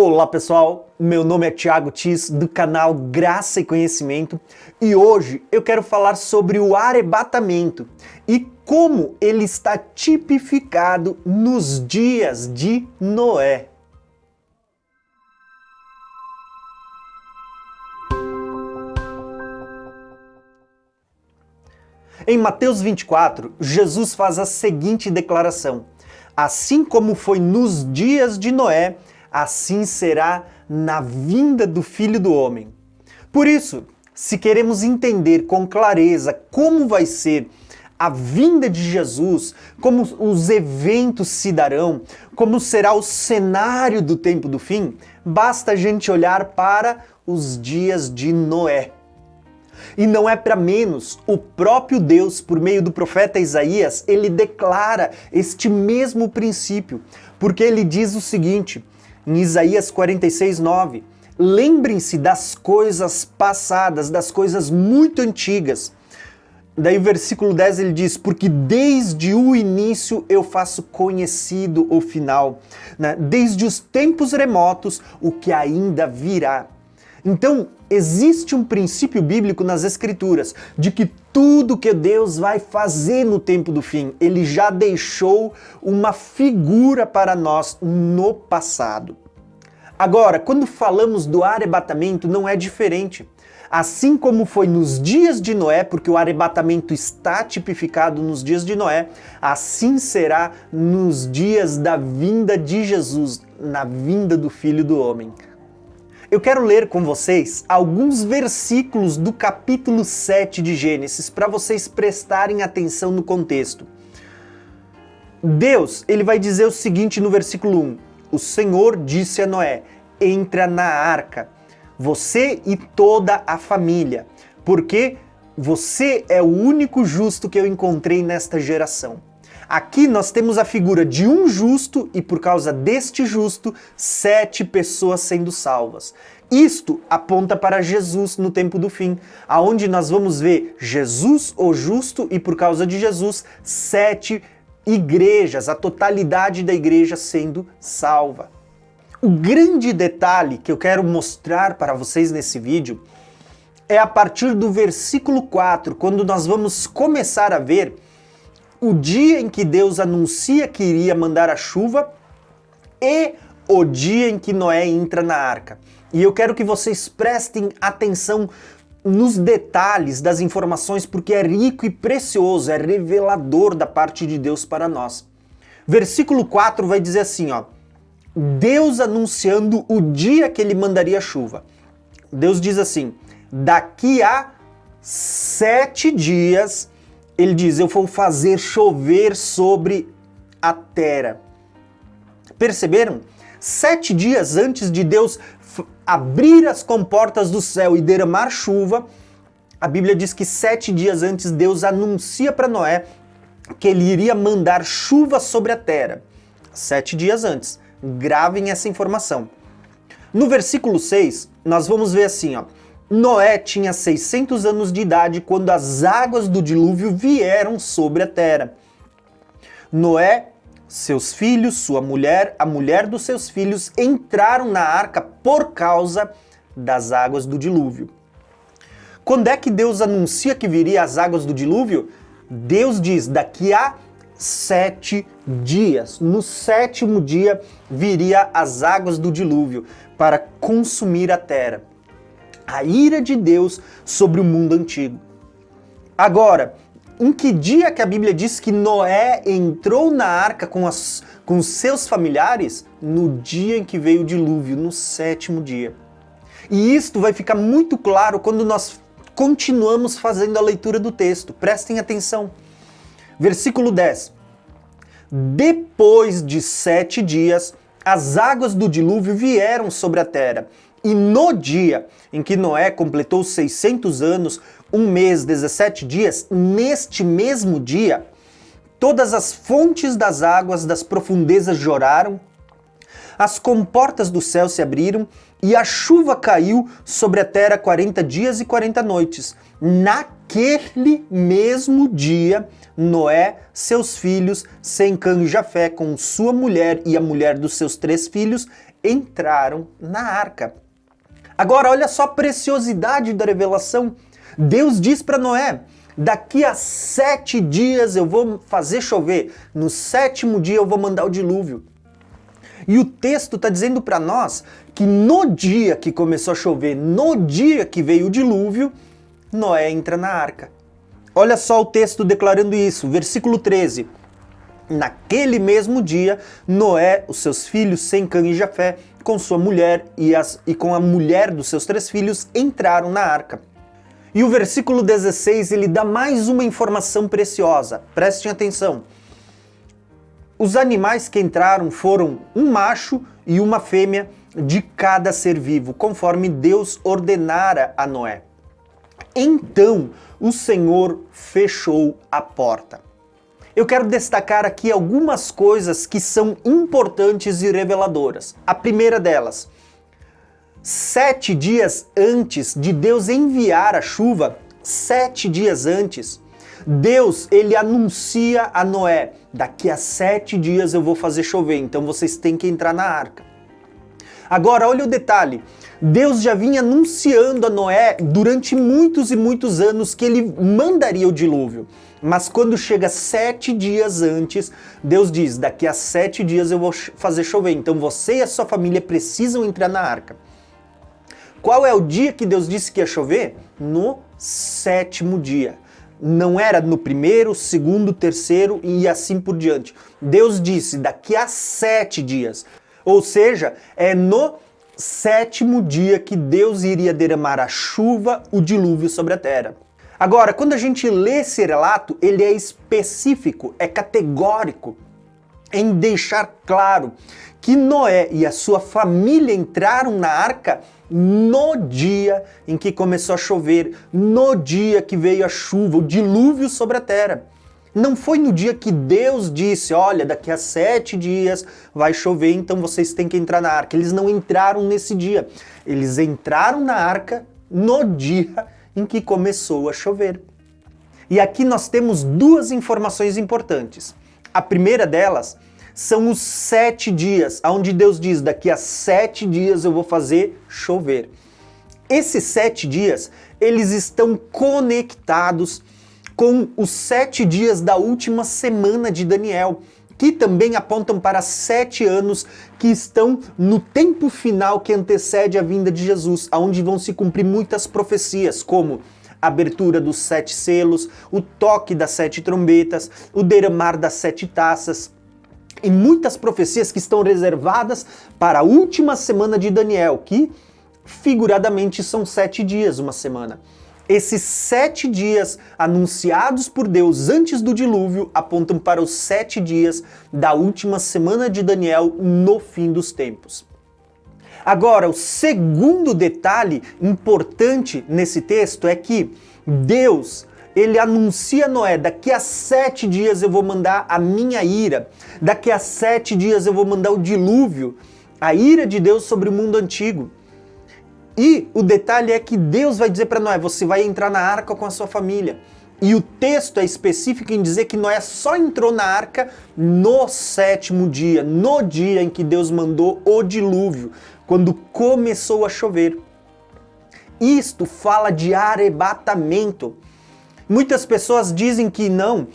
Olá pessoal, meu nome é Thiago Tis do canal Graça e Conhecimento e hoje eu quero falar sobre o arrebatamento e como ele está tipificado nos dias de Noé. Em Mateus 24, Jesus faz a seguinte declaração: assim como foi nos dias de Noé, assim será na vinda do Filho do Homem. Por isso, se queremos entender com clareza como vai ser a vinda de Jesus, como os eventos se darão, como será o cenário do tempo do fim, basta a gente olhar para os dias de Noé. E não é para menos, o próprio Deus, por meio do profeta Isaías, ele declara este mesmo princípio, porque ele diz o seguinte, em Isaías 46:9, lembrem-se das coisas passadas, das coisas muito antigas. Daí o versículo 10 ele diz, porque desde o início eu faço conhecido o final, né? Desde os tempos remotos o que ainda virá. Então, existe um princípio bíblico nas Escrituras de que tudo que Deus vai fazer no tempo do fim, Ele já deixou uma figura para nós no passado. Agora, quando falamos do arrebatamento, não é diferente. Assim como foi nos dias de Noé, porque o arrebatamento está tipificado nos dias de Noé, assim será nos dias da vinda de Jesus, na vinda do Filho do Homem. Eu quero ler com vocês alguns versículos do capítulo 7 de Gênesis para vocês prestarem atenção no contexto. Deus, ele vai dizer o seguinte no versículo 1: o Senhor disse a Noé, entra na arca, você e toda a família, porque você é o único justo que eu encontrei nesta geração. Aqui nós temos a figura de um justo e por causa deste justo, 7 pessoas sendo salvas. Isto aponta para Jesus no tempo do fim, aonde nós vamos ver Jesus, o justo, e por causa de Jesus, 7 igrejas, a totalidade da igreja sendo salva. O grande detalhe que eu quero mostrar para vocês nesse vídeo é a partir do versículo 4, quando nós vamos começar a ver o dia em que Deus anuncia que iria mandar a chuva e o dia em que Noé entra na arca. E eu quero que vocês prestem atenção nos detalhes das informações, porque é rico e precioso, é revelador da parte de Deus para nós. Versículo 4 vai dizer assim, ó, Deus anunciando o dia que ele mandaria a chuva. Deus diz assim, daqui a 7 dias... Ele diz, eu vou fazer chover sobre a terra. Perceberam? 7 dias antes de Deus abrir as comportas do céu e derramar chuva, a Bíblia diz que 7 dias antes Deus anuncia para Noé que ele iria mandar chuva sobre a terra. 7 dias antes. Gravem essa informação. No versículo 6, nós vamos ver assim, ó. Noé tinha 600 anos de idade quando as águas do dilúvio vieram sobre a terra. Noé, seus filhos, sua mulher, a mulher dos seus filhos entraram na arca por causa das águas do dilúvio. Quando é que Deus anuncia que viria as águas do dilúvio? Deus diz, daqui a 7 dias. No 7º dia viria as águas do dilúvio para consumir a terra. A ira de Deus sobre o mundo antigo. Agora, em que dia que a Bíblia diz que Noé entrou na arca com os seus familiares? No dia em que veio o dilúvio, no 7º dia. E isto vai ficar muito claro quando nós continuamos fazendo a leitura do texto. Prestem atenção. Versículo 10. Depois de 7 dias, as águas do dilúvio vieram sobre a terra. E no dia em que Noé completou 600 anos, 1 mês, 17 dias, neste mesmo dia, todas as fontes das águas das profundezas choraram, as comportas do céu se abriram e a chuva caiu sobre a terra 40 dias e 40 noites. Naquele mesmo dia, Noé, seus filhos, Sem, Cã e Jafé, com sua mulher e a mulher dos seus 3 filhos, entraram na arca. Agora, olha só a preciosidade da revelação. Deus diz para Noé: daqui a 7 dias eu vou fazer chover, no 7º dia eu vou mandar o dilúvio. E o texto está dizendo para nós que no dia que começou a chover, no dia que veio o dilúvio, Noé entra na arca. Olha só o texto declarando isso, versículo 13. Naquele mesmo dia, Noé, os seus filhos, Sem, Cã e Jafé, com sua mulher e com a mulher dos seus 3 filhos, entraram na arca. E o versículo 16, ele dá mais uma informação preciosa. Prestem atenção. Os animais que entraram foram um macho e uma fêmea de cada ser vivo, conforme Deus ordenara a Noé. Então o Senhor fechou a porta. Eu quero destacar aqui algumas coisas que são importantes e reveladoras. A primeira delas: 7 dias antes de Deus enviar a chuva, 7 dias antes, Deus, ele anuncia a Noé: daqui a 7 dias eu vou fazer chover, então vocês têm que entrar na arca. Agora, olha o detalhe. Deus já vinha anunciando a Noé durante muitos e muitos anos que ele mandaria o dilúvio. Mas quando chega 7 dias antes, Deus diz: daqui a 7 dias eu vou fazer chover, então você e a sua família precisam entrar na arca. Qual é o dia que Deus disse que ia chover? No 7º dia. Não era no 1º, 2º, 3º e assim por diante. Deus disse daqui a 7 dias. Ou seja, é no 7º dia que Deus iria derramar a chuva, o dilúvio sobre a terra. Agora, quando a gente lê esse relato, ele é específico, é categórico em deixar claro que Noé e a sua família entraram na arca no dia em que começou a chover, no dia que veio a chuva, o dilúvio sobre a terra. Não foi no dia que Deus disse: olha, daqui a 7 dias vai chover, então vocês têm que entrar na arca. Eles não entraram nesse dia. Eles entraram na arca no dia em que começou a chover. E aqui nós temos 2 informações importantes. A primeira delas são os 7 dias, onde Deus diz: daqui a 7 dias eu vou fazer chover. Esses 7 dias, eles estão conectados com os 7 dias da última semana de Daniel, que também apontam para 7 anos que estão no tempo final que antecede a vinda de Jesus, onde vão se cumprir muitas profecias, como a abertura dos 7 selos, o toque das 7 trombetas, o derramar das 7 taças, e muitas profecias que estão reservadas para a última semana de Daniel, que figuradamente são 7 dias, uma semana. Esses 7 dias anunciados por Deus antes do dilúvio apontam para os 7 dias da última semana de Daniel no fim dos tempos. Agora, o segundo detalhe importante nesse texto é que Deus, ele anuncia a Noé: daqui a 7 dias eu vou mandar a minha ira, daqui a 7 dias eu vou mandar o dilúvio, a ira de Deus sobre o mundo antigo. E o detalhe é que Deus vai dizer para Noé: você vai entrar na arca com a sua família. E o texto é específico em dizer que Noé só entrou na arca no 7º dia, no dia em que Deus mandou o dilúvio, quando começou a chover. Isto fala de arrebatamento. Muitas pessoas dizem que não,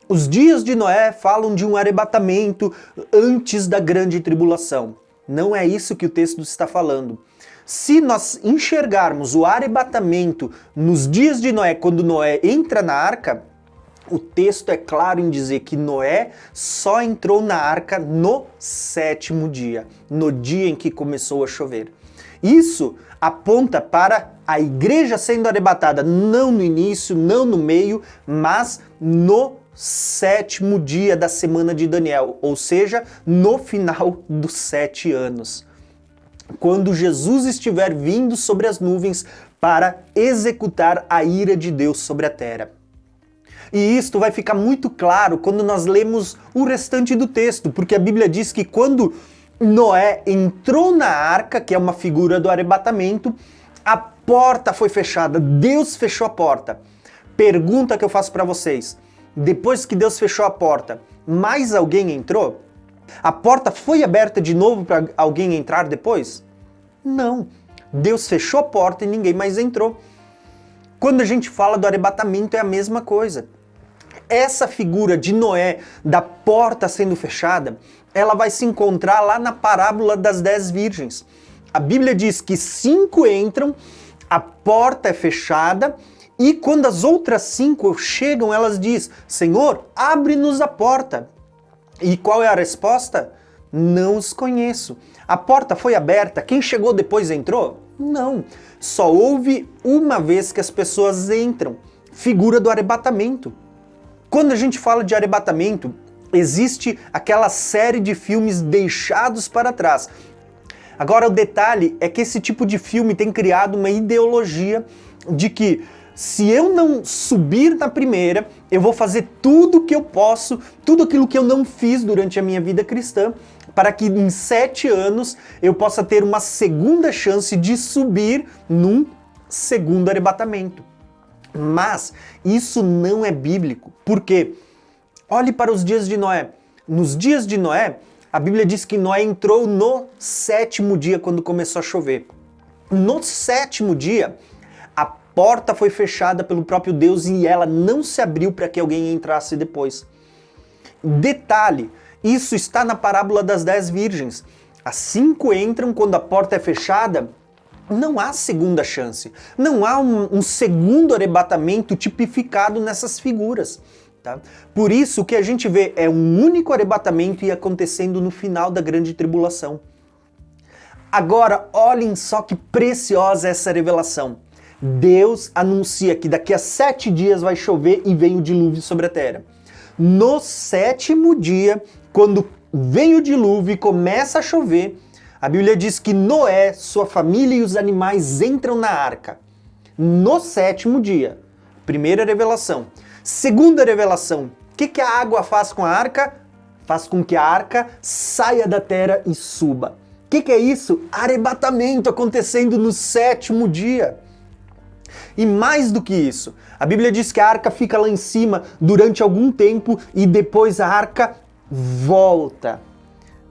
os dias de Noé falam de um arrebatamento antes da grande tribulação. Não é isso que o texto está falando. Se nós enxergarmos o arrebatamento nos dias de Noé, quando Noé entra na arca, o texto é claro em dizer que Noé só entrou na arca no 7º dia, no dia em que começou a chover. Isso aponta para a igreja sendo arrebatada, não no início, não no meio, mas no 7º dia da semana de Daniel, ou seja, no final dos 7 anos. Quando Jesus estiver vindo sobre as nuvens para executar a ira de Deus sobre a terra. E isto vai ficar muito claro quando nós lemos o restante do texto, porque a Bíblia diz que quando Noé entrou na arca, que é uma figura do arrebatamento, a porta foi fechada, Deus fechou a porta. Pergunta que eu faço para vocês: depois que Deus fechou a porta, mais alguém entrou? A porta foi aberta de novo para alguém entrar depois? Não. Deus fechou a porta e ninguém mais entrou. Quando a gente fala do arrebatamento é a mesma coisa. Essa figura de Noé, da porta sendo fechada, ela vai se encontrar lá na parábola das 10 virgens. A Bíblia diz que 5 entram, a porta é fechada, e quando as outras 5 chegam, elas dizem: Senhor, abre-nos a porta. E qual é a resposta? Não os conheço. A porta foi aberta, quem chegou depois entrou? Não. Só houve uma vez que as pessoas entram. Figura do arrebatamento. Quando a gente fala de arrebatamento, existe aquela série de filmes deixados para trás. Agora o detalhe é que esse tipo de filme tem criado uma ideologia de que se eu não subir na primeira, eu vou fazer tudo o que eu posso, tudo aquilo que eu não fiz durante a minha vida cristã, para que em 7 anos eu possa ter uma segunda chance de subir num segundo arrebatamento. Mas isso não é bíblico. Por quê? Olhe para os dias de Noé. Nos dias de Noé, a Bíblia diz que Noé entrou no 7º dia, quando começou a chover. No 7º dia, a porta foi fechada pelo próprio Deus e ela não se abriu para que alguém entrasse depois. Detalhe, isso está na parábola das 10 virgens. As 5 entram quando a porta é fechada. Não há segunda chance. Não há um segundo arrebatamento tipificado nessas figuras. Tá? Por isso, o que a gente vê é um único arrebatamento e acontecendo no final da grande tribulação. Agora, olhem só que preciosa essa revelação. Deus anuncia que daqui a 7 dias vai chover e vem o dilúvio sobre a terra. No 7º dia, quando vem o dilúvio e começa a chover, a Bíblia diz que Noé, sua família e os animais entram na arca. No 7º dia. Primeira revelação. Segunda revelação. O que a água faz com a arca? Faz com que a arca saia da terra e suba. O que é isso? Arrebatamento acontecendo no 7º dia. E mais do que isso, a Bíblia diz que a arca fica lá em cima durante algum tempo e depois a arca volta.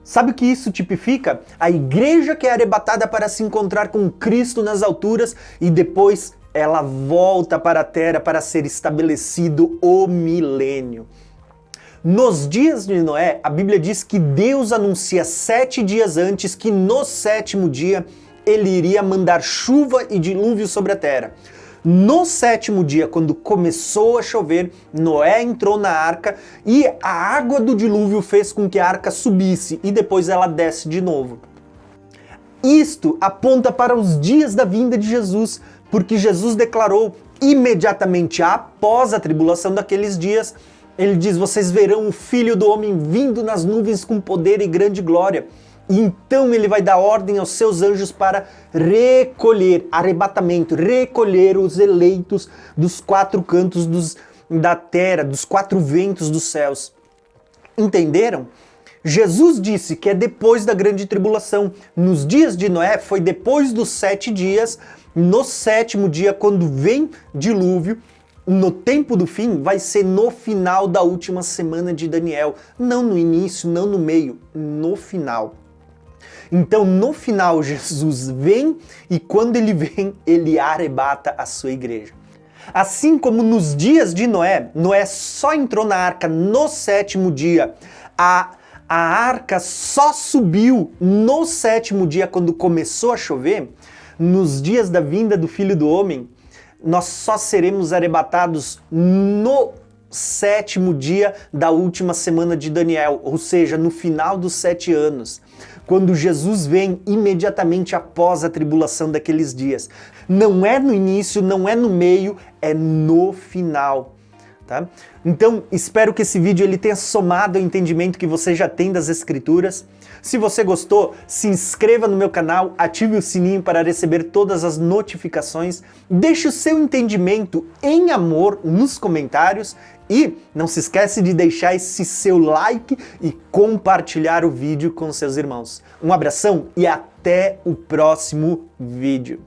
Sabe o que isso tipifica? A igreja que é arrebatada para se encontrar com Cristo nas alturas e depois ela volta para a terra para ser estabelecido o milênio. Nos dias de Noé, a Bíblia diz que Deus anuncia 7 dias antes que no 7º dia ele iria mandar chuva e dilúvio sobre a terra. No 7º dia, quando começou a chover, Noé entrou na arca e a água do dilúvio fez com que a arca subisse e depois ela desce de novo. Isto aponta para os dias da vinda de Jesus, porque Jesus declarou imediatamente após a tribulação daqueles dias, ele diz: vocês verão o Filho do Homem vindo nas nuvens com poder e grande glória. E então ele vai dar ordem aos seus anjos para recolher, arrebatamento, recolher os eleitos dos 4 cantos da terra, dos 4 ventos dos céus. Entenderam? Jesus disse que é depois da grande tribulação. Nos dias de Noé foi depois dos 7 dias, no 7º dia, quando vem dilúvio, no tempo do fim, vai ser no final da última semana de Daniel. Não no início, não no meio, no final. Então, no final, Jesus vem e quando ele vem, ele arrebata a sua igreja. Assim como nos dias de Noé, Noé só entrou na arca no 7º dia. A arca só subiu no 7º dia, quando começou a chover. Nos dias da vinda do Filho do Homem, nós só seremos arrebatados no 7º dia da última semana de Daniel, ou seja, no final dos 7 anos, quando Jesus vem imediatamente após a tribulação daqueles dias. Não é no início, não é no meio, é no final. Tá? Então, espero que esse vídeo ele tenha somado ao entendimento que você já tem das Escrituras. Se você gostou, se inscreva no meu canal, ative o sininho para receber todas as notificações, deixe o seu entendimento em amor nos comentários e não se esquece de deixar esse seu like e compartilhar o vídeo com seus irmãos. Um abração e até o próximo vídeo.